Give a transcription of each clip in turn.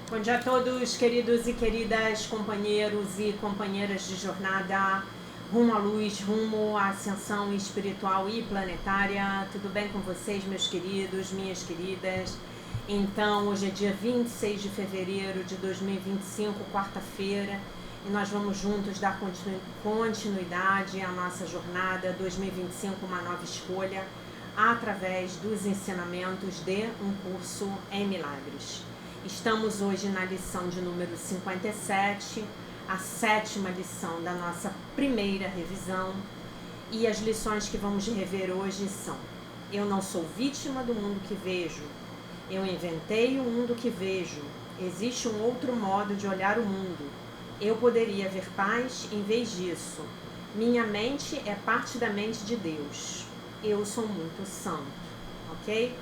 Bom dia a todos, queridos e queridas companheiros e companheiras de jornada rumo à luz, rumo à ascensão espiritual e planetária. Tudo bem com vocês, meus queridos, minhas queridas? Então, hoje é dia 26 de fevereiro de 2025, quarta-feira, e nós vamos juntos dar continuidade à nossa jornada 2025, uma nova escolha, através dos ensinamentos de um curso em milagres. Estamos hoje na lição de número 57, a 7ª lição da nossa primeira revisão, e as lições que vamos rever hoje são: eu não sou vítima do mundo que vejo, eu inventei o mundo que vejo, existe um outro modo de olhar o mundo, eu poderia ver paz em vez disso, minha mente é parte da mente de Deus, eu sou muito santo, ok?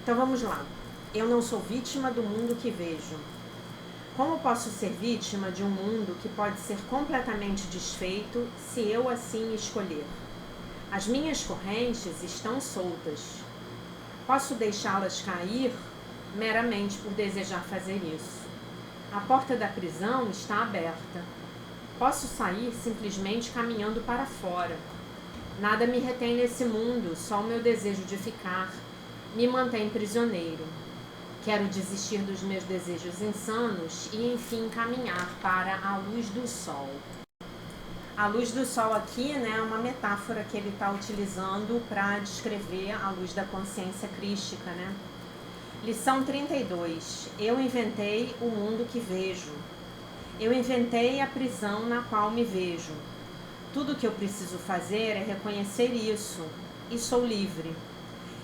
Então vamos lá. Eu não sou vítima do mundo que vejo. Como posso ser vítima de um mundo que pode ser completamente desfeito se eu assim escolher? As minhas correntes estão soltas. Posso deixá-las cair meramente por desejar fazer isso. A porta da prisão está aberta. Posso sair simplesmente caminhando para fora. Nada me retém nesse mundo, só o meu desejo de ficar me mantém prisioneiro. Quero desistir dos meus desejos insanos e, enfim, caminhar para a luz do sol. A luz do sol aqui, né, é uma metáfora que ele está utilizando para descrever a luz da consciência crística, né? Lição 32. Eu inventei o mundo que vejo. Eu inventei a prisão na qual me vejo. Tudo o que eu preciso fazer é reconhecer isso e sou livre.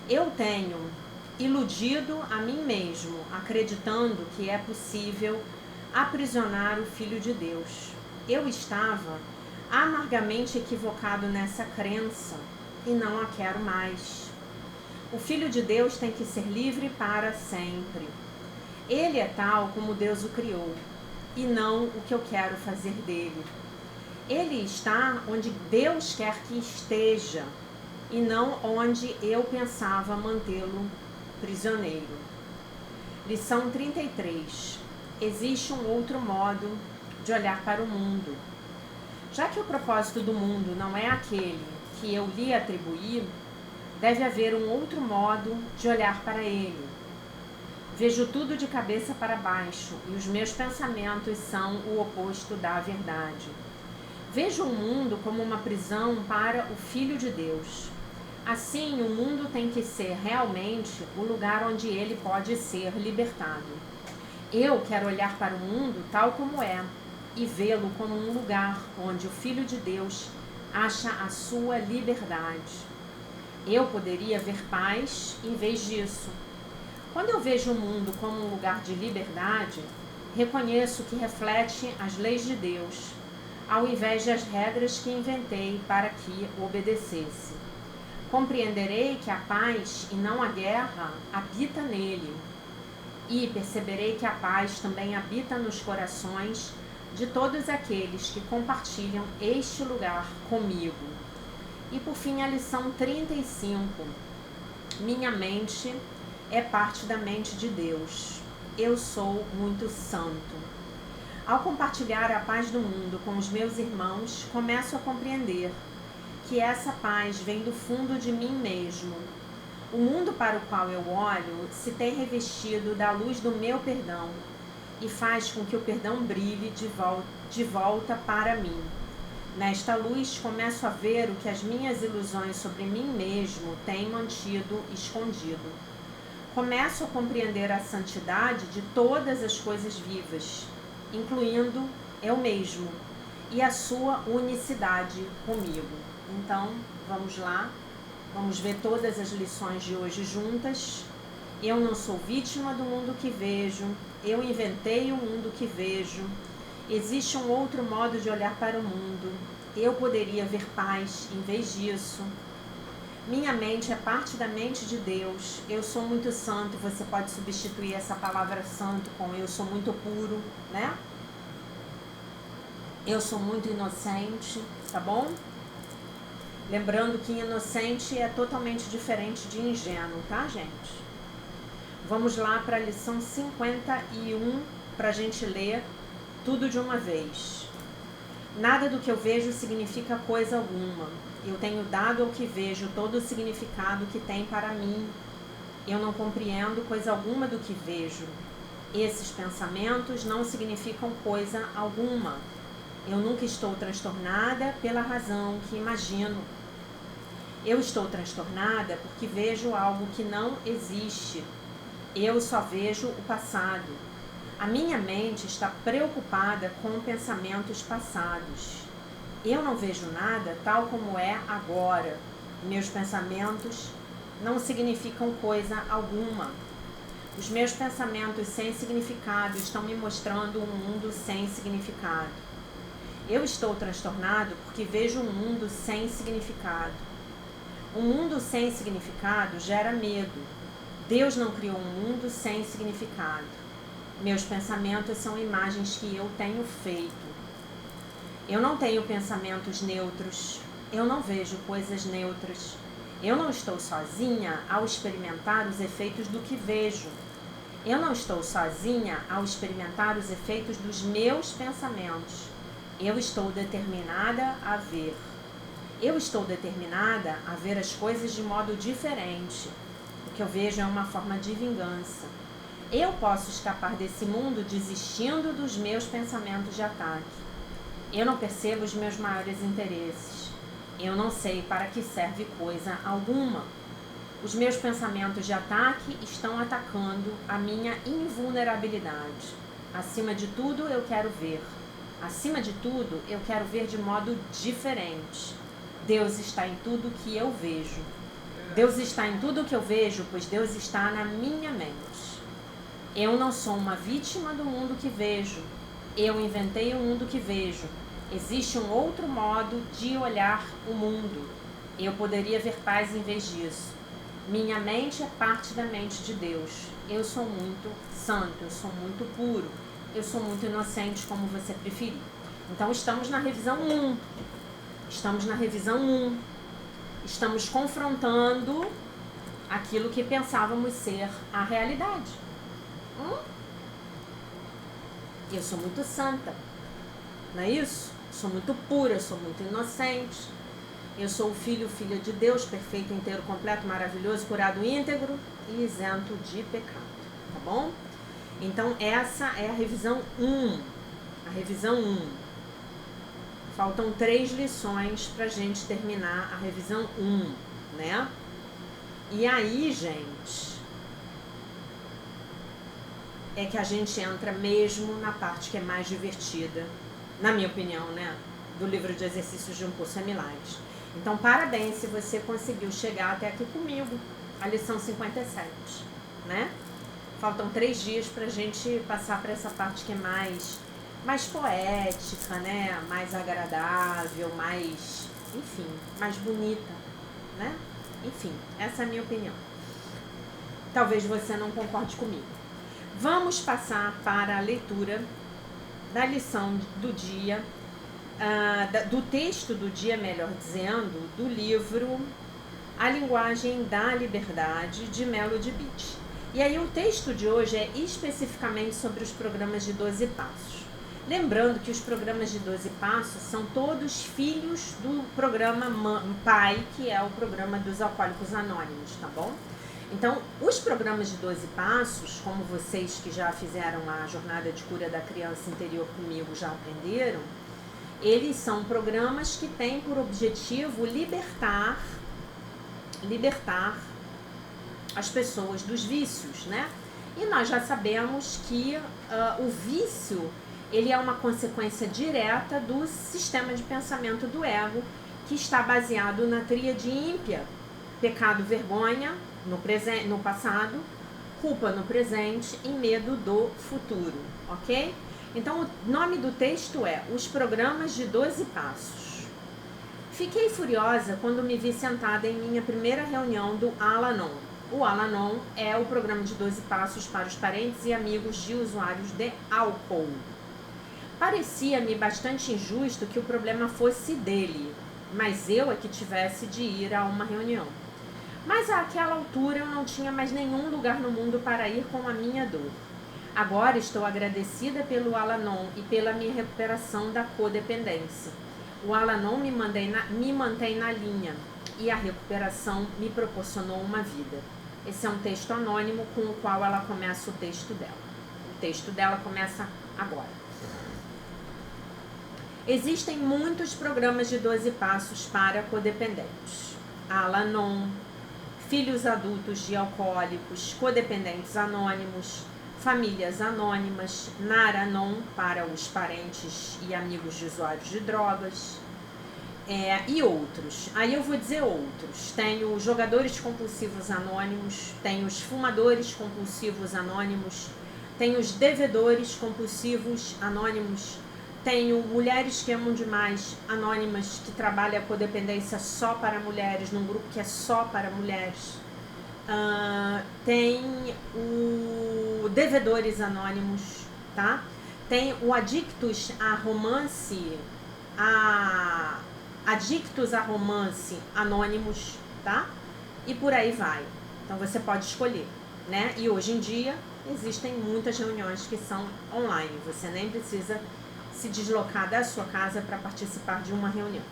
Eu tenho iludido a mim mesmo, acreditando que é possível aprisionar o Filho de Deus. Eu estava amargamente equivocado nessa crença e não a quero mais. O Filho de Deus tem que ser livre para sempre. Ele é tal como Deus o criou e não o que eu quero fazer dele. Ele está onde Deus quer que esteja e não onde eu pensava mantê-lo prisioneiro. Lição 33. Existe um outro modo de olhar para o mundo. Já que o propósito do mundo não é aquele que eu lhe atribuí, deve haver um outro modo de olhar para ele. Vejo tudo de cabeça para baixo e os meus pensamentos são o oposto da verdade. Vejo o mundo como uma prisão para o Filho de Deus. Assim, o mundo tem que ser realmente o lugar onde ele pode ser libertado. Eu quero olhar para o mundo tal como é e vê-lo como um lugar onde o Filho de Deus acha a sua liberdade. Eu poderia ver paz em vez disso. Quando eu vejo o mundo como um lugar de liberdade, reconheço que reflete as leis de Deus, ao invés das regras que inventei para que obedecesse. Compreenderei que a paz e não a guerra habita nele. E perceberei que a paz também habita nos corações de todos aqueles que compartilham este lugar comigo. E por fim, a lição 35. Minha mente é parte da mente de Deus. Eu sou muito santo. Ao compartilhar a paz do mundo com os meus irmãos, começo a compreender que essa paz vem do fundo de mim mesmo. O mundo para o qual eu olho se tem revestido da luz do meu perdão e faz com que o perdão brilhe de volta para mim. Nesta luz começo a ver o que as minhas ilusões sobre mim mesmo têm mantido escondido. Começo a compreender a santidade de todas as coisas vivas, incluindo eu mesmo, e a sua unicidade comigo. Então, vamos lá, vamos ver todas as lições de hoje juntas. Eu não sou vítima do mundo que vejo, eu inventei o mundo que vejo, existe um outro modo de olhar para o mundo, eu poderia ver paz em vez disso. Minha mente é parte da mente de Deus, eu sou muito santo, você pode substituir essa palavra santo com eu sou muito puro, né? Eu sou muito inocente, tá bom? Lembrando que inocente é totalmente diferente de ingênuo, tá, gente? Vamos lá para a lição 51, para a gente ler tudo de uma vez. Nada do que eu vejo significa coisa alguma. Eu tenho dado ao que vejo todo o significado que tem para mim. Eu não compreendo coisa alguma do que vejo. Esses pensamentos não significam coisa alguma. Eu nunca estou transtornada pela razão que imagino. Eu estou transtornada porque vejo algo que não existe. Eu só vejo o passado. A minha mente está preocupada com pensamentos passados. Eu não vejo nada tal como é agora. Meus pensamentos não significam coisa alguma. Os meus pensamentos sem significado estão me mostrando um mundo sem significado. Eu estou transtornado porque vejo um mundo sem significado. Um mundo sem significado gera medo. Deus não criou um mundo sem significado. Meus pensamentos são imagens que eu tenho feito. Eu não tenho pensamentos neutros. Eu não vejo coisas neutras. Eu não estou sozinha ao experimentar os efeitos do que vejo. Eu não estou sozinha ao experimentar os efeitos dos meus pensamentos. Eu estou determinada a ver. Eu estou determinada a ver as coisas de modo diferente. O que eu vejo é uma forma de vingança. Eu posso escapar desse mundo desistindo dos meus pensamentos de ataque. Eu não percebo os meus maiores interesses. Eu não sei para que serve coisa alguma. Os meus pensamentos de ataque estão atacando a minha invulnerabilidade. Acima de tudo, eu quero ver. Acima de tudo, eu quero ver de modo diferente. Deus está em tudo que eu vejo. Deus está em tudo que eu vejo, pois Deus está na minha mente. Eu não sou uma vítima do mundo que vejo. Eu inventei o mundo que vejo. Existe um outro modo de olhar o mundo. Eu poderia ver paz em vez disso. Minha mente é parte da mente de Deus. Eu sou muito santo, eu sou muito puro, eu sou muito inocente, como você preferir. Então, estamos na revisão 1. Estamos na revisão 1. Estamos confrontando aquilo que pensávamos ser a realidade. Eu sou muito santa, não é isso? Sou muito pura, sou muito inocente. Eu sou o filha de Deus, perfeito, inteiro, completo, maravilhoso, curado, íntegro e isento de pecado, tá bom? Então, essa é a revisão 1. A revisão 1. Faltam 3 lições pra gente terminar a revisão 1, né? E aí, gente, é que a gente entra mesmo na parte que é mais divertida, na minha opinião, né? Do livro de exercícios de um curso é milagres. Então, parabéns se você conseguiu chegar até aqui comigo, a lição 57, né? Faltam 3 dias pra gente passar para essa parte que é mais poética, né? Mais agradável, mais, enfim, mais bonita, né? Enfim, essa é a minha opinião. Talvez você não concorde comigo. Vamos passar para a leitura da lição do dia, do texto do dia, melhor dizendo, do livro A Linguagem da Liberdade, de Melody Beach. E aí o texto de hoje é especificamente sobre os programas de 12 passos. Lembrando que os programas de 12 passos são todos filhos do programa PAI, que é o programa dos Alcoólicos Anônimos, tá bom? Então, os programas de 12 passos, como vocês que já fizeram a jornada de cura da criança interior comigo já aprenderam, eles são programas que têm por objetivo libertar as pessoas dos vícios, né? E nós já sabemos que o vício, ele é uma consequência direta do sistema de pensamento do ego, que está baseado na tríade ímpia: pecado, vergonha no passado, culpa no presente e medo do futuro, ok? Então, o nome do texto é Os Programas de 12 Passos. Fiquei furiosa quando me vi sentada em minha primeira reunião do Al-Anon. O Al-Anon é o programa de 12 passos para os parentes e amigos de usuários de álcool. Parecia-me bastante injusto que o problema fosse dele, mas eu é que tivesse de ir a uma reunião. Mas àquela altura eu não tinha mais nenhum lugar no mundo para ir com a minha dor. Agora estou agradecida pelo Al-Anon e pela minha recuperação da codependência. O Al-Anon me mantém na linha e a recuperação me proporcionou uma vida. Esse é um texto anônimo com o qual ela começa o texto dela. O texto dela começa agora. Existem muitos programas de 12 passos para codependentes. Al-Anon, filhos adultos de alcoólicos, codependentes anônimos, famílias anônimas, Nar-Anon para os parentes e amigos de usuários de drogas, e outros. Aí eu vou dizer outros. Tem os jogadores compulsivos anônimos, tem os fumadores compulsivos anônimos, tem os devedores compulsivos anônimos, tenho mulheres que amam demais anônimas, que trabalha a codependência só para mulheres, num grupo que é só para mulheres. Tem o devedores anônimos, tá? Tem o adictos a romance, adictos a romance anônimos, tá? E por aí vai. Então você pode escolher, né? E hoje em dia existem muitas reuniões que são online. Você nem precisa se deslocar da sua casa para participar de uma reunião.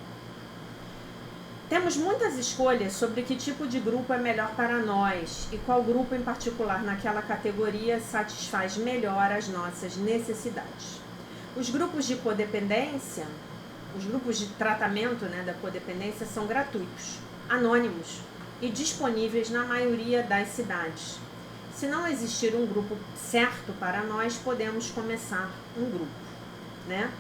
Temos muitas escolhas sobre que tipo de grupo é melhor para nós e qual grupo em particular naquela categoria satisfaz melhor as nossas necessidades. Os grupos de codependência, os grupos de tratamento, né, da codependência são gratuitos, anônimos e disponíveis na maioria das cidades. Se não existir um grupo certo para nós, podemos começar um grupo, né?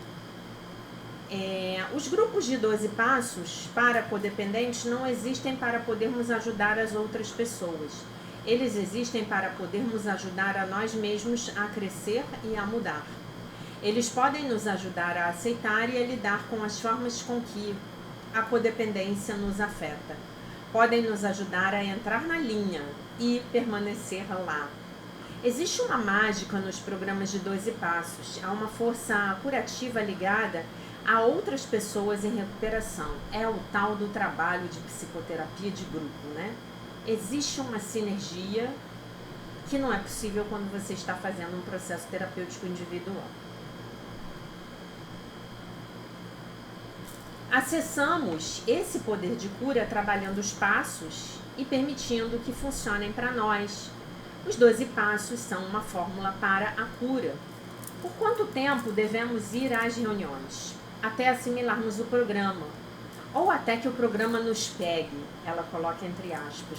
Os grupos de 12 passos para codependentes não existem para podermos ajudar as outras pessoas. Eles existem para podermos ajudar a nós mesmos a crescer e a mudar. Eles podem nos ajudar a aceitar e a lidar com as formas com que a codependência nos afeta. Podem nos ajudar a entrar na linha e permanecer lá. Existe uma mágica nos programas de 12 passos. Há uma força curativa ligada a outras pessoas em recuperação. É o tal do trabalho de psicoterapia de grupo, né? Existe uma sinergia que não é possível quando você está fazendo um processo terapêutico individual. Acessamos esse poder de cura trabalhando os passos e permitindo que funcionem para nós. Os 12 passos são uma fórmula para a cura. Por quanto tempo devemos ir às reuniões? Até assimilarmos o programa, ou até que o programa nos pegue, ela coloca entre aspas.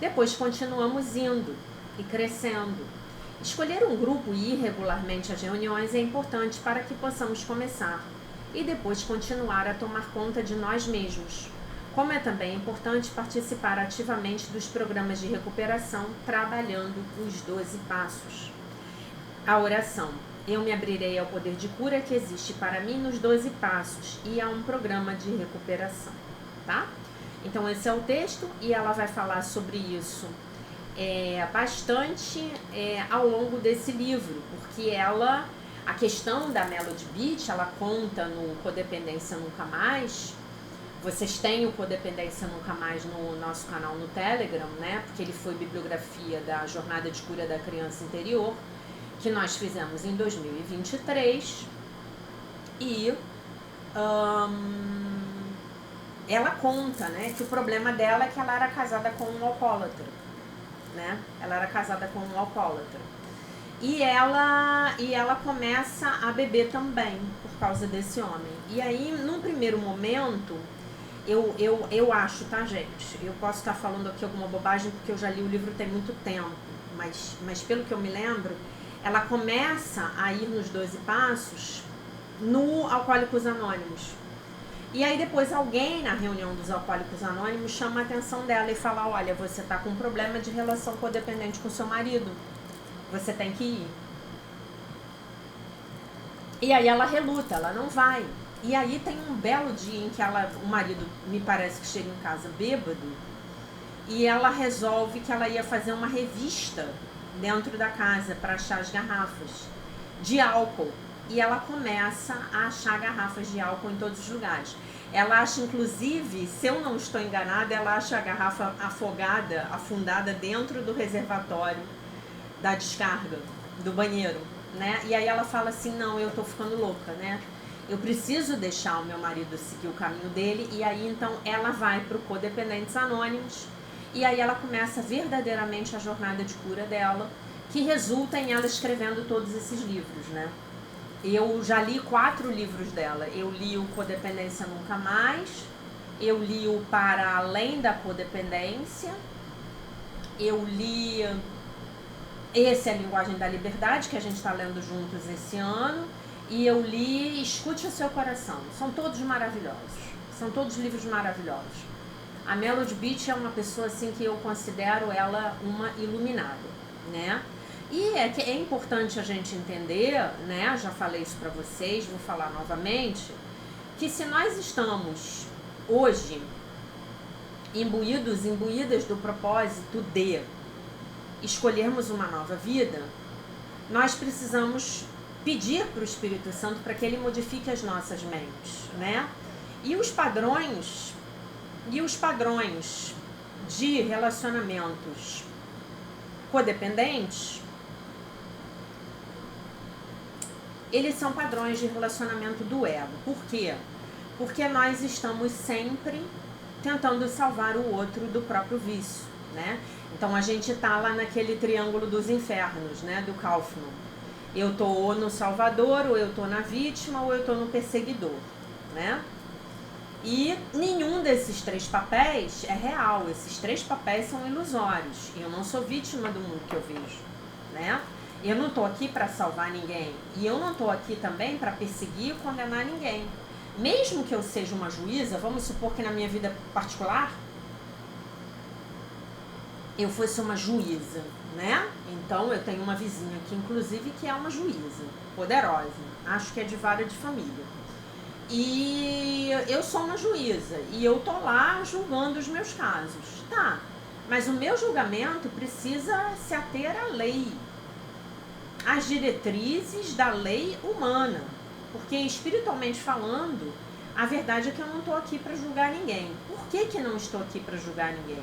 Depois continuamos indo e crescendo. Escolher um grupo e ir regularmente às reuniões é importante para que possamos começar e depois continuar a tomar conta de nós mesmos. Como é também importante participar ativamente dos programas de recuperação, trabalhando os 12 passos. A oração. Eu me abrirei ao poder de cura que existe para mim nos 12 passos e a um programa de recuperação, tá? Então esse é o texto e ela vai falar sobre isso bastante ao longo desse livro, porque a questão da Melody Beach, ela conta no Codependência Nunca Mais. Vocês têm o Codependência Nunca Mais no nosso canal no Telegram, né? Porque ele foi bibliografia da Jornada de Cura da Criança Interior, que nós fizemos em 2023, e ela conta, né, que o problema dela é que ela era casada com um alcoólatra, né? Ela era casada com um alcoólatra. E ela começa a beber também por causa desse homem. E aí, num primeiro momento, eu acho, tá, gente? Eu posso estar falando aqui alguma bobagem porque eu já li o livro tem muito tempo, mas pelo que eu me lembro, ela começa a ir nos 12 passos no Alcoólicos Anônimos. E aí depois alguém na reunião dos Alcoólicos Anônimos chama a atenção dela e fala, olha, você tá com um problema de relação codependente com seu marido. Você tem que ir. E aí ela reluta, ela não vai. E aí tem um belo dia em que o marido, me parece que chega em casa bêbado, e ela resolve que ela ia fazer uma revista dentro da casa para achar as garrafas de álcool. E ela começa a achar garrafas de álcool em todos os lugares. Ela acha, inclusive, se eu não estou enganada, ela acha a garrafa afundada dentro do reservatório da descarga, do banheiro, né? E aí ela fala assim, não, eu tô ficando louca, né? Eu preciso deixar o meu marido seguir o caminho dele. E aí, então, ela vai pro Codependentes Anônimos. E aí ela começa verdadeiramente a jornada de cura dela, que resulta em ela escrevendo todos esses livros, né? Eu já li 4 livros dela. Eu li o Codependência Nunca Mais, eu li o Para Além da Codependência, eu li esse, A Linguagem da Liberdade, que a gente está lendo juntos esse ano, e eu li Escute o Seu Coração. São todos maravilhosos, são todos livros maravilhosos. A Melody Beach é uma pessoa assim que eu considero ela uma iluminada, né? E é importante a gente entender, né? Já falei isso para vocês, vou falar novamente, que se nós estamos hoje imbuídas do propósito de escolhermos uma nova vida, nós precisamos pedir para o Espírito Santo para que ele modifique as nossas mentes, né? E os padrões de relacionamentos codependentes, eles são padrões de relacionamento do ego. Por quê? Porque nós estamos sempre tentando salvar o outro do próprio vício, né? Então a gente tá lá naquele triângulo dos infernos, né, do Kaufman. Eu tô ou no salvador, ou eu tô na vítima, ou eu tô no perseguidor, né? E nenhum desses 3 papéis é real. Esses 3 papéis são ilusórios. Eu não sou vítima do mundo que eu vejo, né? Eu não tô aqui para salvar ninguém. E eu não tô aqui também para perseguir ou condenar ninguém. Mesmo que eu seja uma juíza, vamos supor que na minha vida particular eu fosse uma juíza, né? Então eu tenho uma vizinha aqui, inclusive, que é uma juíza poderosa. Acho que é de vara de família. E eu sou uma juíza e eu tô lá julgando os meus casos. Tá, mas o meu julgamento precisa se ater à lei, às diretrizes da lei humana. Porque espiritualmente falando, a verdade é que eu não estou aqui para julgar ninguém. Por que não estou aqui para julgar ninguém?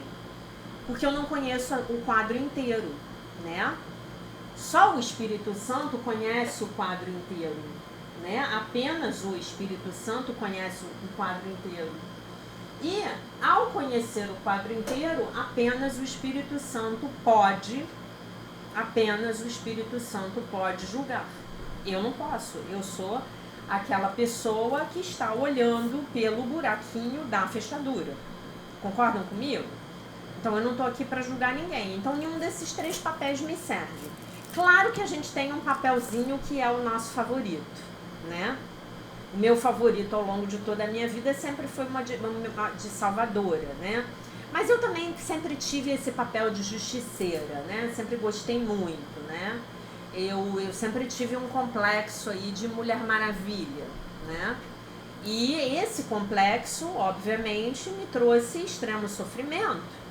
Porque eu não conheço o quadro inteiro, né? Só o Espírito Santo conhece o quadro inteiro, né? Apenas o Espírito Santo conhece o quadro inteiro. E ao conhecer o quadro inteiro, apenas o Espírito Santo pode julgar. Eu não posso, eu sou aquela pessoa que está olhando pelo buraquinho da fechadura. Concordam comigo? Então eu não estou aqui para julgar ninguém. Então nenhum desses 3 papéis me serve. Claro que a gente tem um papelzinho que é o nosso favorito, né? O meu favorito ao longo de toda a minha vida sempre foi uma de salvadora, né? Mas eu também sempre tive esse papel de justiceira, né? Sempre gostei muito, né? Eu sempre tive um complexo aí de Mulher Maravilha, né? E esse complexo, obviamente, me trouxe extremo sofrimento.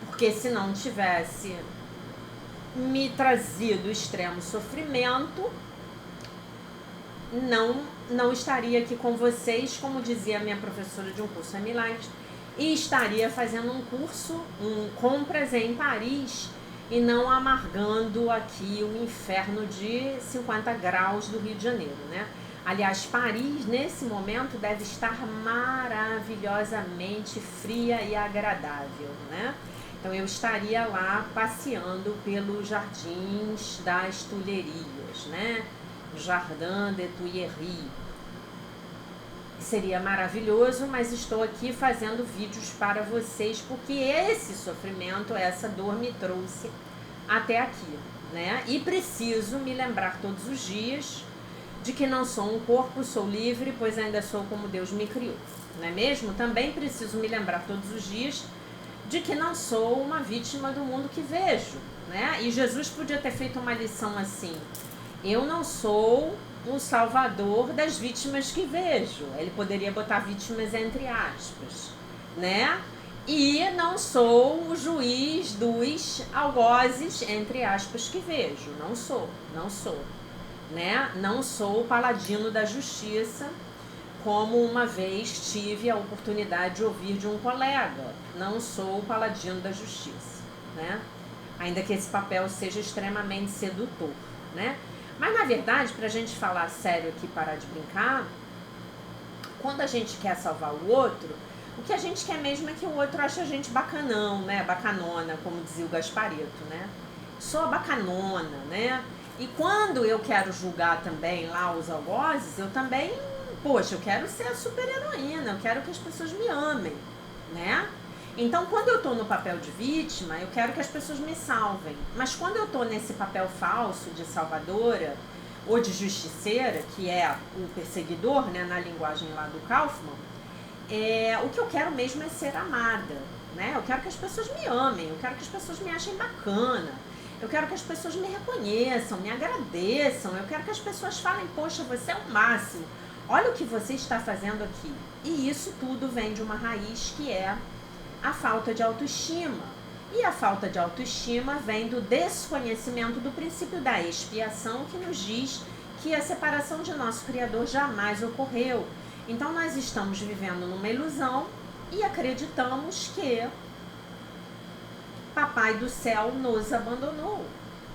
Porque se não tivesse me trazido extremo sofrimento, não estaria aqui com vocês, como dizia a minha professora de um curso em Milagres, e estaria fazendo um curso, compras em Paris, e não amargando aqui o inferno de 50 graus do Rio de Janeiro, né? Aliás, Paris, nesse momento, deve estar maravilhosamente fria e agradável, né? Então, eu estaria lá passeando pelos jardins das Tulherias, né? Jardin des Tuileries. Seria maravilhoso, mas estou aqui fazendo vídeos para vocês, porque esse sofrimento, essa dor me trouxe até aqui, né? E preciso me lembrar todos os dias de que não sou um corpo, sou livre, pois ainda sou como Deus me criou, não é mesmo? Também preciso me lembrar todos os dias de que não sou uma vítima do mundo que vejo, né? E Jesus podia ter feito uma lição assim: eu não sou um salvador das vítimas que vejo. Ele poderia botar vítimas entre aspas, né? E não sou o juiz dos algozes, entre aspas, que vejo. Não sou, né? Não sou o paladino da justiça, como uma vez tive a oportunidade de ouvir de um colega, não sou o paladino da justiça, né? Ainda que esse papel seja extremamente sedutor, né? Mas, na verdade, para a gente falar sério aqui, parar de brincar, quando a gente quer salvar o outro, o que a gente quer mesmo é que o outro ache a gente bacanão, né? Bacanona, como dizia o Gaspareto, né? Sou a bacanona, né? E quando eu quero julgar também lá os algozes, eu também, poxa, eu quero ser a super-heroína, eu quero que as pessoas me amem, né? Então, quando eu tô no papel de vítima, eu quero que as pessoas me salvem. Mas quando eu tô nesse papel falso de salvadora ou de justiceira, que é o perseguidor, né, na linguagem lá do Kaufman, o que eu quero mesmo é ser amada, né? Eu quero que as pessoas me amem, eu quero que as pessoas me achem bacana, eu quero que as pessoas me reconheçam, me agradeçam, eu quero que as pessoas falem, poxa, você é o máximo, olha o que você está fazendo aqui. E isso tudo vem de uma raiz que é a falta de autoestima. E a falta de autoestima vem do desconhecimento do princípio da expiação, que nos diz que a separação de nosso Criador jamais ocorreu. Então nós estamos vivendo numa ilusão e acreditamos que Papai do Céu nos abandonou,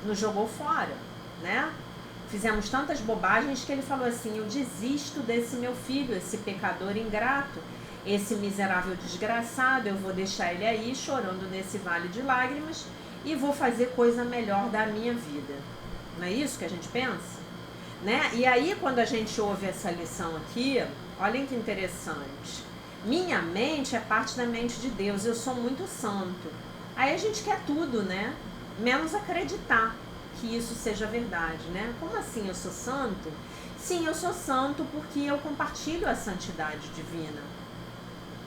nos jogou fora, né? Fizemos tantas bobagens que ele falou assim, eu desisto desse meu filho, esse pecador ingrato, esse miserável desgraçado, eu vou deixar ele aí chorando nesse vale de lágrimas e vou fazer coisa melhor da minha vida. Não é isso que a gente pensa? Né? E aí, quando a gente ouve essa lição aqui, olhem que interessante. Minha mente é parte da mente de Deus, eu sou muito santo. Aí a gente quer tudo, né? Menos acreditar que isso seja verdade, né? Como assim eu sou santo? Sim, eu sou santo porque eu compartilho a santidade divina.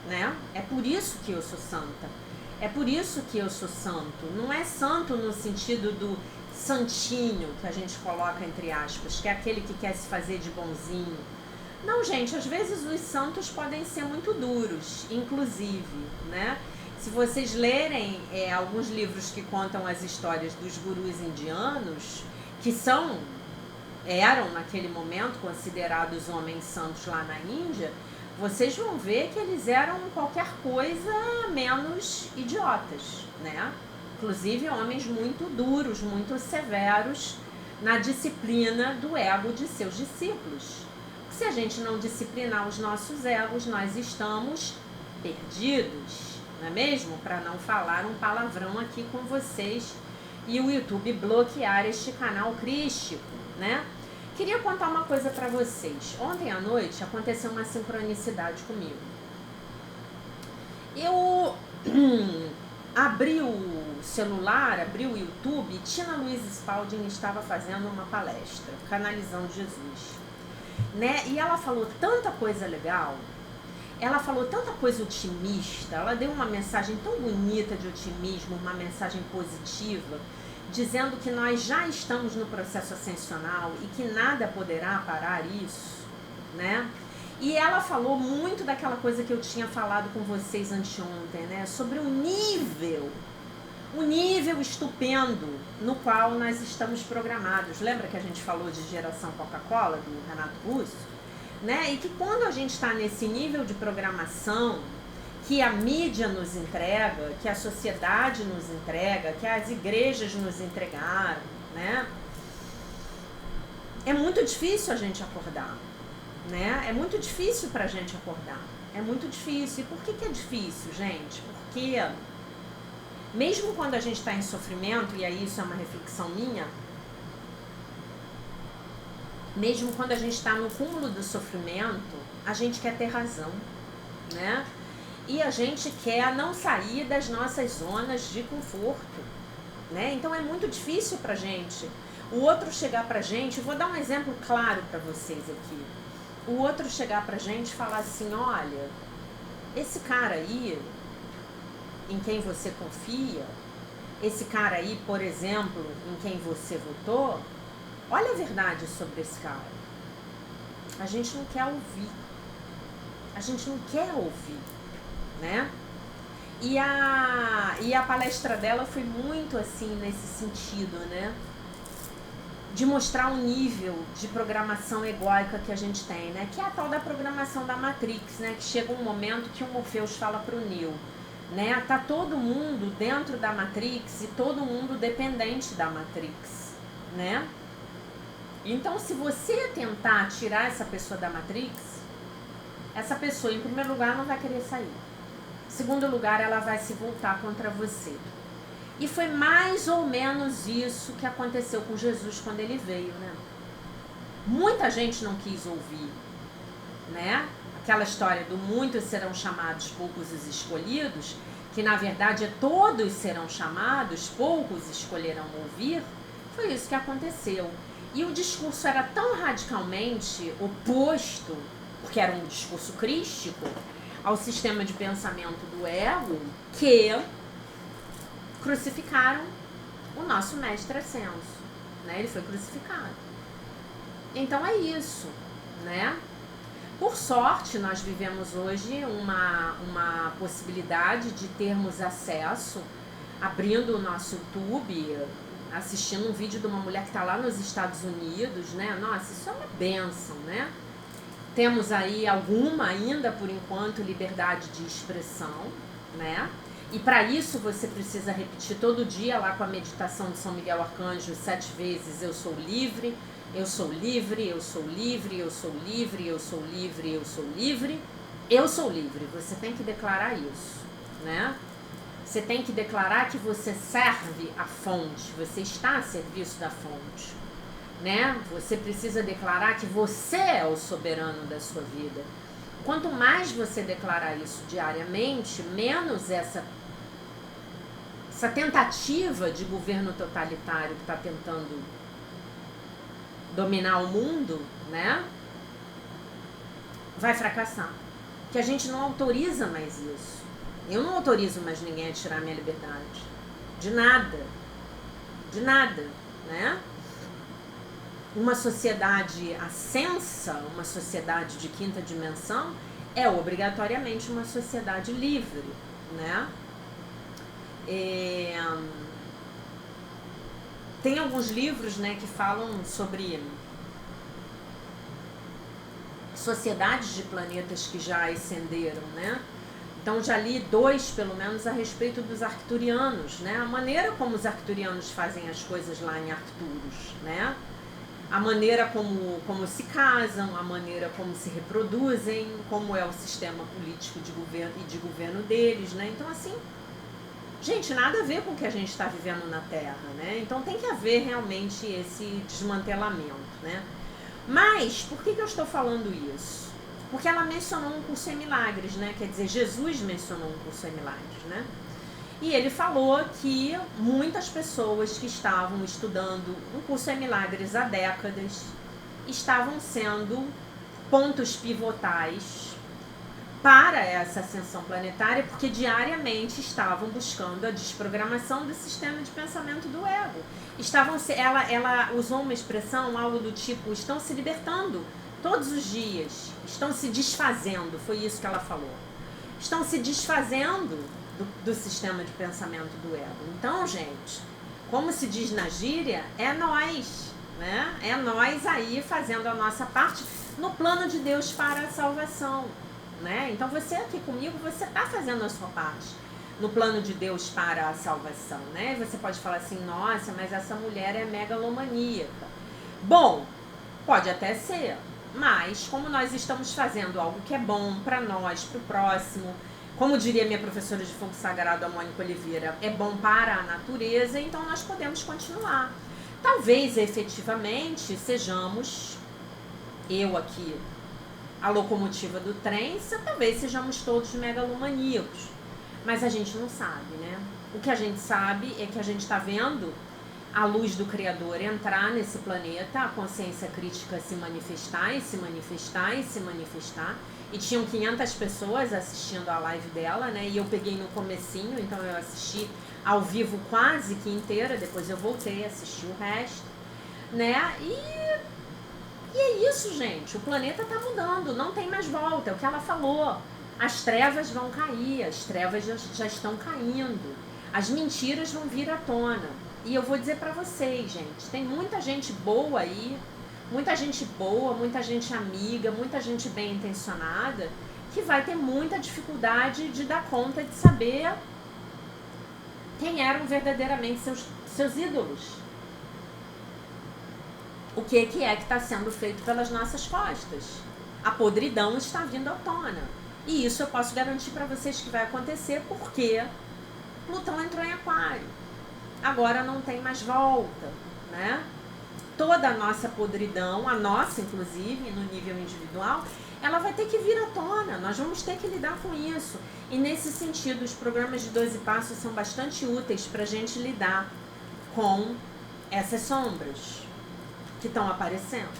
Né? É por isso que eu sou santa, é por isso que eu sou santo. Não é santo no sentido do santinho, que a gente coloca entre aspas, que é aquele que quer se fazer de bonzinho. Não, gente, às vezes os santos podem ser muito duros, inclusive, né? Se vocês lerem alguns livros que contam as histórias dos gurus indianos, que eram naquele momento considerados homens santos lá na Índia, vocês vão ver que eles eram qualquer coisa menos idiotas, né? Inclusive homens muito duros, muito severos na disciplina do ego de seus discípulos. Se a gente não disciplinar os nossos egos, nós estamos perdidos, não é mesmo? Para não falar um palavrão aqui com vocês e o YouTube bloquear este canal crístico, né? Queria contar uma coisa para vocês. Ontem à noite aconteceu uma sincronicidade comigo. Eu abri o celular, abri o YouTube e Tina Louise Spalding estava fazendo uma palestra, Canalizando Jesus. Né? E ela falou tanta coisa legal, ela falou tanta coisa otimista, ela deu uma mensagem tão bonita de otimismo, uma mensagem positiva, dizendo que nós já estamos no processo ascensional e que nada poderá parar isso, né? E ela falou muito daquela coisa que eu tinha falado com vocês anteontem, né? Sobre o nível estupendo no qual nós estamos programados. Lembra que a gente falou de geração Coca-Cola, do Renato Russo? Né? E que quando a gente está nesse nível de programação, que a mídia nos entrega, que a sociedade nos entrega, que as igrejas nos entregaram, né? É muito difícil a gente acordar, né? É muito difícil pra gente acordar, é muito difícil. E por que é difícil, gente? Porque mesmo quando a gente está em sofrimento, e aí isso é uma reflexão minha, mesmo quando a gente está no cúmulo do sofrimento, a gente quer ter razão, né? E a gente quer não sair das nossas zonas de conforto, né? Então é muito difícil pra gente o outro chegar pra gente. Vou dar um exemplo claro pra vocês aqui. O outro chegar pra gente e falar assim, olha, esse cara aí em quem você confia, esse cara aí, por exemplo, em quem você votou, olha a verdade sobre esse cara. A gente não quer ouvir. A gente não quer ouvir, né? E a palestra dela foi muito assim nesse sentido, né? de mostrar um nível de programação egóica que a gente tem, né? Que é a tal da programação da Matrix, né? Que chega um momento que o Morpheus fala para o Neo, né? Tá todo mundo dentro da Matrix e todo mundo dependente da Matrix, né? Então, se você tentar tirar essa pessoa da Matrix, essa pessoa, em primeiro lugar, não vai querer sair. Em segundo lugar, ela vai se voltar contra você. E foi mais ou menos isso que aconteceu com Jesus quando ele veio, né? Muita gente não quis ouvir, né? Aquela história do muitos serão chamados, poucos os escolhidos, que na verdade é todos serão chamados, poucos escolherão ouvir. Foi isso que aconteceu. E o discurso era tão radicalmente oposto, porque era um discurso crístico, ao sistema de pensamento do ego, que crucificaram o nosso mestre ascenso, né? Ele foi crucificado. Então é isso, né? Por sorte, nós vivemos hoje uma possibilidade de termos acesso, abrindo o nosso YouTube, assistindo um vídeo de uma mulher que está lá nos Estados Unidos, né? Nossa, isso é uma bênção, né? Temos aí alguma ainda, por enquanto, liberdade de expressão, né? E para isso você precisa repetir todo dia lá com a meditação de São Miguel Arcanjo 7 vezes: eu sou livre, eu sou livre, eu sou livre, eu sou livre, eu sou livre, eu sou livre, eu sou livre. Você tem que declarar isso, né? Você tem que declarar que você serve a fonte, você está a serviço da fonte, né? Você precisa declarar que você é o soberano da sua vida. Quanto mais você declarar isso diariamente, menos essa tentativa de governo totalitário que está tentando dominar o mundo, né, vai fracassar. Que a gente não autoriza mais isso. Eu não autorizo mais ninguém a tirar minha liberdade. De nada. De nada, né? Uma sociedade ascensa, uma sociedade de quinta dimensão, é obrigatoriamente uma sociedade livre, né? Tem alguns livros, né, que falam sobre sociedades de planetas que já ascenderam, né? Então já li 2, pelo menos, a respeito dos arcturianos, né? A maneira como os arcturianos fazem as coisas lá em Arcturus, né? A maneira como se casam, a maneira como se reproduzem, como é o sistema político de governo deles, né? Então, assim, gente, nada a ver com o que a gente está vivendo na Terra, né? Então tem que haver realmente esse desmantelamento, né? Mas, por que eu estou falando isso? Porque ela mencionou um curso em milagres, né? Quer dizer, Jesus mencionou um curso em milagres, né? E ele falou que muitas pessoas que estavam estudando um curso em milagres há décadas estavam sendo pontos pivotais para essa ascensão planetária, porque diariamente estavam buscando a desprogramação do sistema de pensamento do ego. Ela usou uma expressão, algo do tipo, estão se libertando todos os dias, estão se desfazendo, foi isso que ela falou. Estão se desfazendo do sistema de pensamento do ego. Então, gente, como se diz na gíria, é nós, né? É nós aí fazendo a nossa parte no plano de Deus para a salvação, né? Então, você aqui comigo, você está fazendo a sua parte no plano de Deus para a salvação, né? Você pode falar assim, nossa, mas essa mulher é megalomaníaca. Bom, pode até ser, mas como nós estamos fazendo algo que é bom para nós, para o próximo, como diria minha professora de fogo sagrado, a Mônica Oliveira, é bom para a natureza, então nós podemos continuar. Talvez efetivamente sejamos, eu aqui, a locomotiva do trem, talvez sejamos todos megalomaníacos, mas a gente não sabe, né? O que a gente sabe é que a gente está vendo a luz do Criador entrar nesse planeta, a consciência crítica se manifestar e se manifestar e se manifestar. E tinham 500 pessoas assistindo a live dela, né? E eu peguei no comecinho, então eu assisti ao vivo quase que inteira, depois eu voltei a assistir o resto, né? E é isso, gente. O planeta tá mudando, não tem mais volta, é o que ela falou. As trevas vão cair, as trevas já estão caindo. As mentiras vão vir à tona. E eu vou dizer pra vocês, gente, tem muita gente boa aí, muita gente boa, muita gente amiga, muita gente bem intencionada, que vai ter muita dificuldade de dar conta de saber quem eram verdadeiramente seus ídolos. O que é que está sendo feito pelas nossas costas? A podridão está vindo à tona. E isso eu posso garantir para vocês que vai acontecer porque Plutão entrou em Aquário. Agora não tem mais volta, né? Toda a nossa podridão, a nossa inclusive, no nível individual, ela vai ter que vir à tona. Nós vamos ter que lidar com isso. E nesse sentido, os programas de 12 passos são bastante úteis para a gente lidar com essas sombras que estão aparecendo,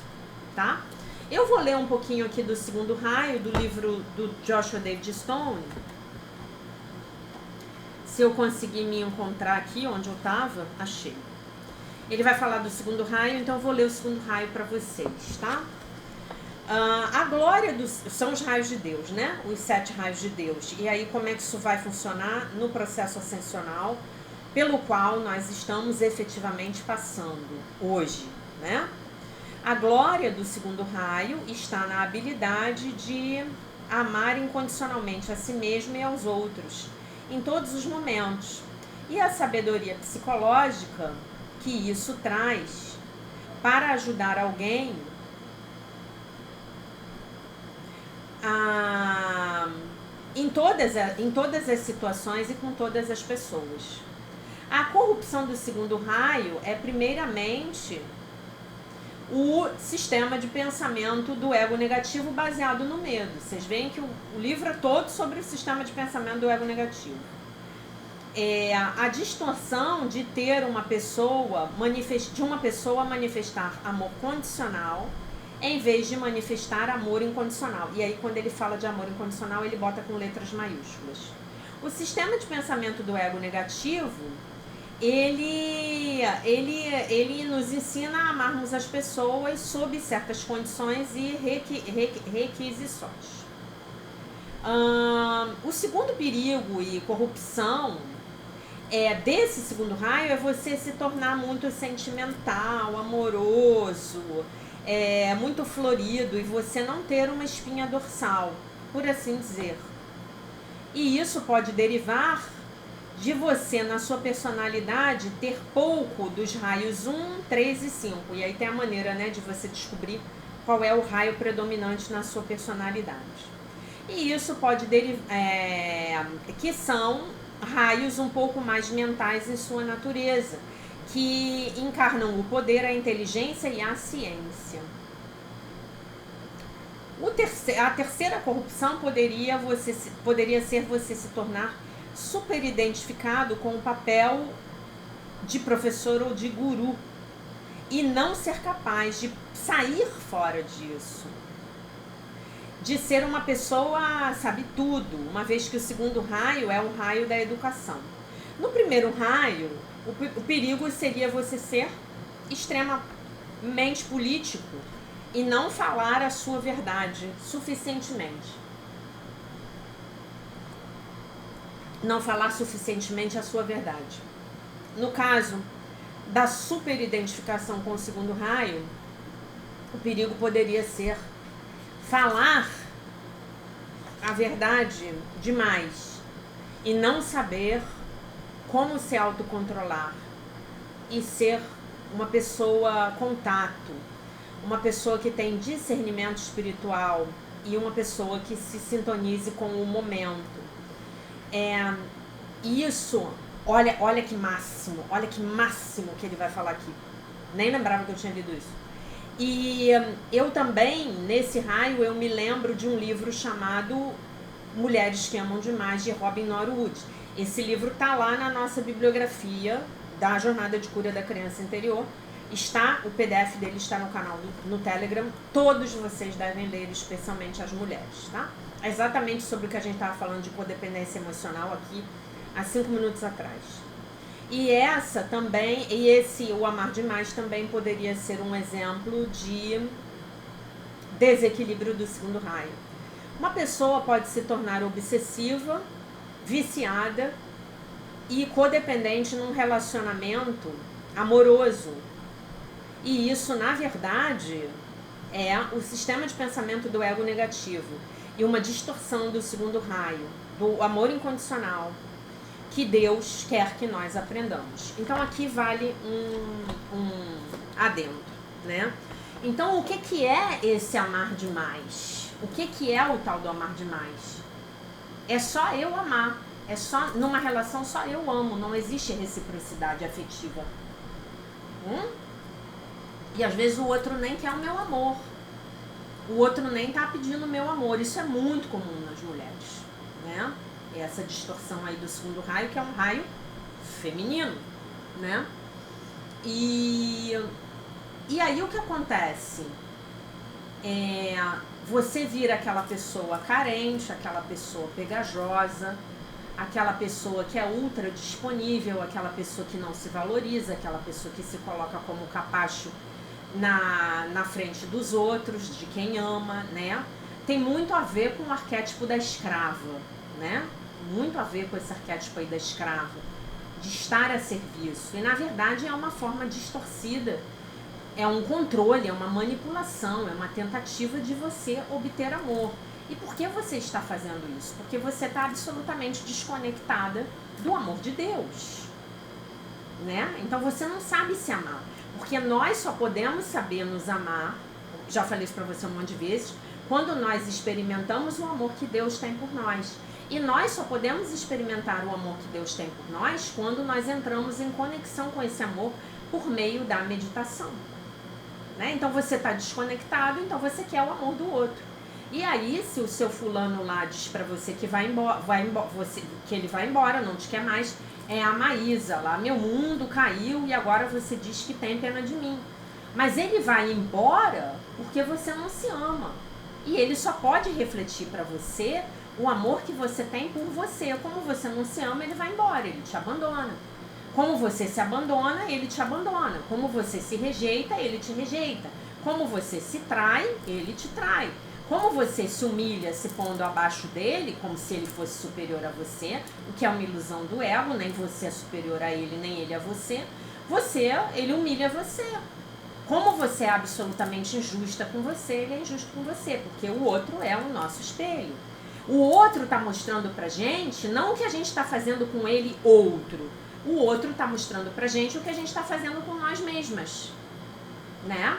tá? Eu vou ler um pouquinho aqui do segundo raio, do livro do Joshua David Stone. Se eu conseguir me encontrar aqui onde eu estava, achei. Ele vai falar do segundo raio, então eu vou ler o segundo raio para vocês, tá? A glória são os raios de Deus, né? Os 7 raios de Deus. E aí como é que isso vai funcionar no processo ascensional pelo qual nós estamos efetivamente passando hoje, né? A glória do segundo raio está na habilidade de amar incondicionalmente a si mesmo e aos outros, em todos os momentos. E a sabedoria psicológica que isso traz para ajudar alguém em todas as situações e com todas as pessoas. A corrupção do segundo raio é primeiramente o sistema de pensamento do ego negativo baseado no medo. Vocês veem que o livro é todo sobre o sistema de pensamento do ego negativo. A distorção de ter uma pessoa manifestar amor condicional em vez de manifestar amor incondicional. E aí quando ele fala de amor incondicional, ele bota com letras maiúsculas. O sistema de pensamento do ego negativo, ele nos ensina a amarmos as pessoas sob certas condições e requisições. O segundo perigo e corrupção desse segundo raio é você se tornar muito sentimental, amoroso, muito florido e você não ter uma espinha dorsal, por assim dizer. E isso pode derivar de você, na sua personalidade, ter pouco dos raios 1, 3 e 5. E aí tem a maneira, né, de você descobrir qual é o raio predominante na sua personalidade. E isso pode derivar, que são raios um pouco mais mentais em sua natureza, que encarnam o poder, a inteligência e a ciência. A terceira corrupção poderia ser você se tornar super identificado com o papel de professor ou de guru e não ser capaz de sair fora disso, de ser uma pessoa sabe tudo, uma vez que o segundo raio é o raio da educação. No primeiro raio, o perigo seria você ser extremamente político e não falar a sua verdade suficientemente. Não falar suficientemente a sua verdade. No caso da superidentificação com o segundo raio, o perigo poderia ser falar a verdade demais e não saber como se autocontrolar e ser uma pessoa contato, uma pessoa que tem discernimento espiritual e uma pessoa que se sintonize com o momento. Isso, olha que máximo que ele vai falar aqui. Nem lembrava que eu tinha lido isso. E eu também, nesse raio, eu me lembro de um livro chamado Mulheres que Amam Demais, de Robin Norwood. Esse livro tá lá na nossa bibliografia da Jornada de Cura da Criança Interior. O PDF dele está no canal no Telegram. Todos vocês devem ler, especialmente as mulheres, tá? É exatamente sobre o que a gente estava falando de codependência emocional aqui há 5 minutos atrás. E essa também, o amar demais também poderia ser um exemplo de desequilíbrio do segundo raio. Uma pessoa pode se tornar obsessiva, viciada e codependente num relacionamento amoroso. E isso, na verdade, é o sistema de pensamento do ego negativo e uma distorção do segundo raio, do amor incondicional, que Deus quer que nós aprendamos. Então aqui vale um adendo, né? Então o que é esse amar demais? O que é o tal do amar demais? É só eu amar. É só, numa relação só eu amo, não existe reciprocidade afetiva. E às vezes o outro nem quer o meu amor. O outro nem tá pedindo o meu amor. Isso é muito comum nas mulheres, né? Essa distorção aí do segundo raio, que é um raio feminino, né? E aí o que acontece? Você vira aquela pessoa carente, aquela pessoa pegajosa, aquela pessoa que é ultra disponível, aquela pessoa que não se valoriza, aquela pessoa que se coloca como capacho na frente dos outros, de quem ama, né? Tem muito a ver com o arquétipo da escrava, né? Muito a ver com esse arquétipo aí da escrava, de estar a serviço. E na verdade é uma forma distorcida, é um controle, é uma manipulação, é uma tentativa de você obter amor. E por que você está fazendo isso? Porque você está absolutamente desconectada do amor de Deus, né? Então você não sabe se amar, porque nós só podemos saber nos amar, já falei isso para você um monte de vezes, quando nós experimentamos o amor que Deus tem por nós. E nós só podemos experimentar o amor que Deus tem por nós quando nós entramos em conexão com esse amor por meio da meditação, né? Então você está desconectado, então você quer o amor do outro. E aí, se o seu fulano lá diz pra você que que ele vai embora, não te quer mais, é a Maísa lá, meu mundo caiu e agora você diz que tem pena de mim. Mas ele vai embora porque você não se ama. E ele só pode refletir pra você o amor que você tem por você. Como você não se ama, ele vai embora, ele te abandona. Como você se abandona, ele te abandona. Como você se rejeita, ele te rejeita. Como você se trai, ele te trai. Como você se humilha se pondo abaixo dele, como se ele fosse superior a você, o que é uma ilusão do ego, nem você é superior a ele, nem ele a você, ele humilha você. Como você é absolutamente injusta com você, ele é injusto com você, porque o outro é o nosso espelho. O outro está mostrando pra gente, não o que a gente está fazendo com ele outro, o outro está mostrando pra gente o que a gente está fazendo com nós mesmas, né?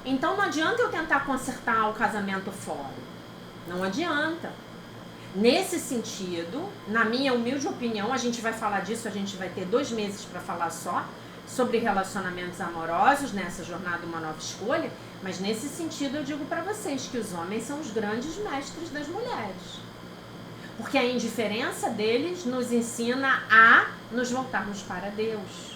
Então não adianta eu tentar consertar o casamento fora. Não adianta. Nesse sentido, na minha humilde opinião, a gente vai falar disso, a gente vai ter 2 meses para falar só sobre relacionamentos amorosos nessa jornada Uma Nova Escolha, mas nesse sentido eu digo para vocês que os homens são os grandes mestres das mulheres. Porque a indiferença deles nos ensina a nos voltarmos para Deus.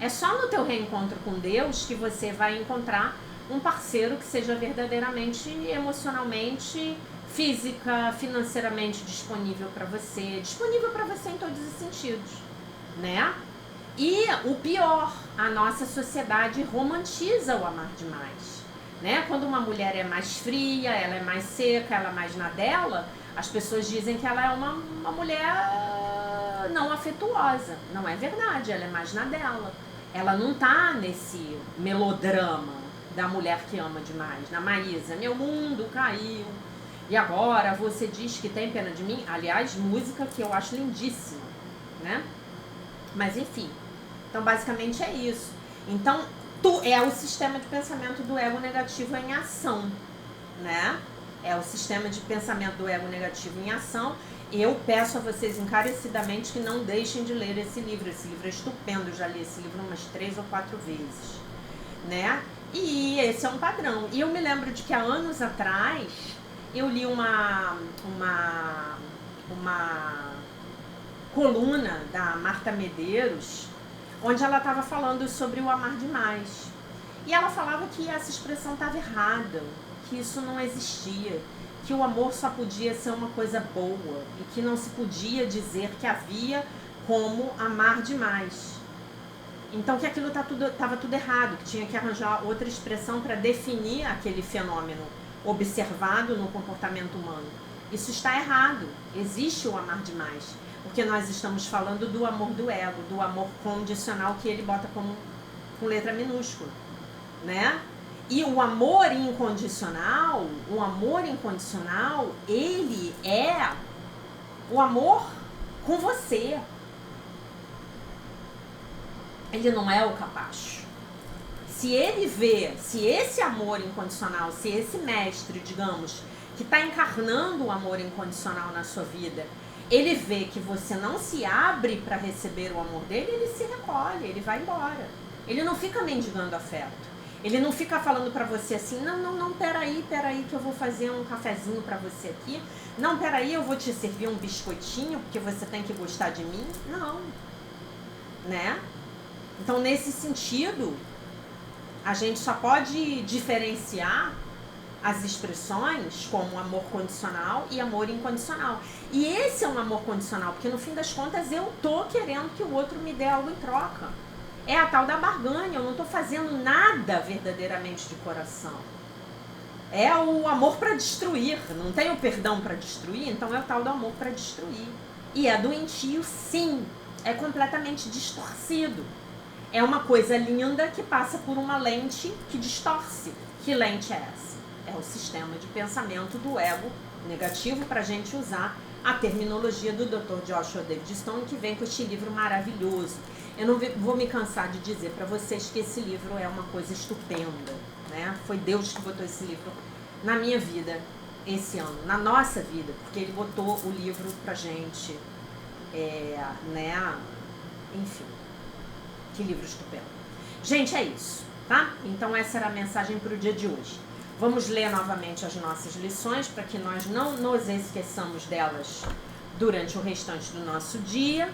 É só no teu reencontro com Deus que você vai encontrar um parceiro que seja verdadeiramente, emocionalmente, física, financeiramente disponível para você em todos os sentidos, né? E o pior, a nossa sociedade romantiza o amar demais, né? Quando uma mulher é mais fria, ela é mais seca, ela é mais na dela, as pessoas dizem que ela é uma mulher não afetuosa. Não é verdade, ela é mais na dela. Ela não tá nesse melodrama da mulher que ama demais. Na Maísa, meu mundo caiu e agora você diz que tem pena de mim. Aliás, música que eu acho lindíssima, né? Mas enfim, então basicamente é isso. Então, é o sistema de pensamento do ego negativo em ação, né? É o sistema de pensamento do ego negativo em ação. Eu peço a vocês encarecidamente que não deixem de ler esse livro. Esse livro é estupendo, eu já li esse livro umas 3 ou 4 vezes, né? E esse é um padrão. E eu me lembro de que há anos atrás eu li uma coluna da Marta Medeiros, onde ela estava falando sobre o amar demais. E ela falava que essa expressão estava errada, que isso não existia, que o amor só podia ser uma coisa boa e que não se podia dizer que havia como amar demais. Então que aquilo estava tudo errado, que tinha que arranjar outra expressão para definir aquele fenômeno observado no comportamento humano. Isso está errado, existe o amar demais. Porque nós estamos falando do amor do ego, do amor condicional que ele bota como com letra minúscula, né? E o amor incondicional, ele é o amor com você. Ele não é o capacho. Se ele vê, se esse amor incondicional, se esse mestre, digamos, que está encarnando o amor incondicional na sua vida, ele vê que você não se abre para receber o amor dele, ele se recolhe, ele vai embora. Ele não fica mendigando afeto. Ele não fica falando para você assim, não, peraí que eu vou fazer um cafezinho para você aqui. Não, peraí, eu vou te servir um biscoitinho, porque você tem que gostar de mim. Não, né? Então, nesse sentido, a gente só pode diferenciar as expressões como amor condicional e amor incondicional. E esse é um amor condicional, porque no fim das contas eu tô querendo que o outro me dê algo em troca. É a tal da barganha, eu não tô fazendo nada verdadeiramente de coração. É o amor para destruir, não tem o perdão para destruir, então é o tal do amor para destruir. E é doentio, sim, é completamente distorcido. É uma coisa linda que passa por uma lente que distorce. Que lente é essa? É o sistema de pensamento do ego negativo para a gente usar a terminologia do Dr. Joshua David Stone, que vem com este livro maravilhoso. Eu não vou me cansar de dizer para vocês que esse livro é uma coisa estupenda, né? Foi Deus que botou esse livro na minha vida esse ano, na nossa vida, porque ele botou o livro pra gente, né? Enfim, que livro estupendo. Gente, é isso, tá? Então essa era a mensagem para o dia de hoje. Vamos ler novamente as nossas lições para que nós não nos esqueçamos delas durante o restante do nosso dia.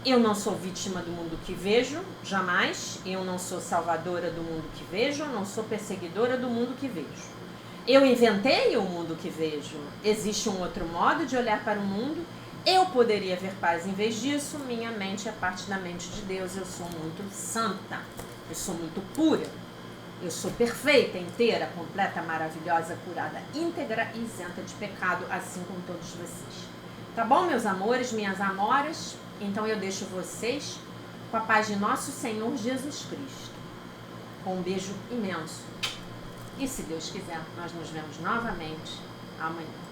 Eu não sou vítima do mundo que vejo, jamais. Eu não sou salvadora do mundo que vejo, eu não sou perseguidora do mundo que vejo. Eu inventei o mundo que vejo. Existe um outro modo de olhar para o mundo. Eu poderia ver paz em vez disso. Minha mente é parte da mente de Deus. Eu sou muito santa. Eu sou muito pura. Eu sou perfeita, inteira, completa, maravilhosa, curada, íntegra e isenta de pecado, assim como todos vocês. Tá bom, meus amores, minhas amoras? Então eu deixo vocês com a paz de nosso Senhor Jesus Cristo. Com um beijo imenso. E se Deus quiser, nós nos vemos novamente amanhã.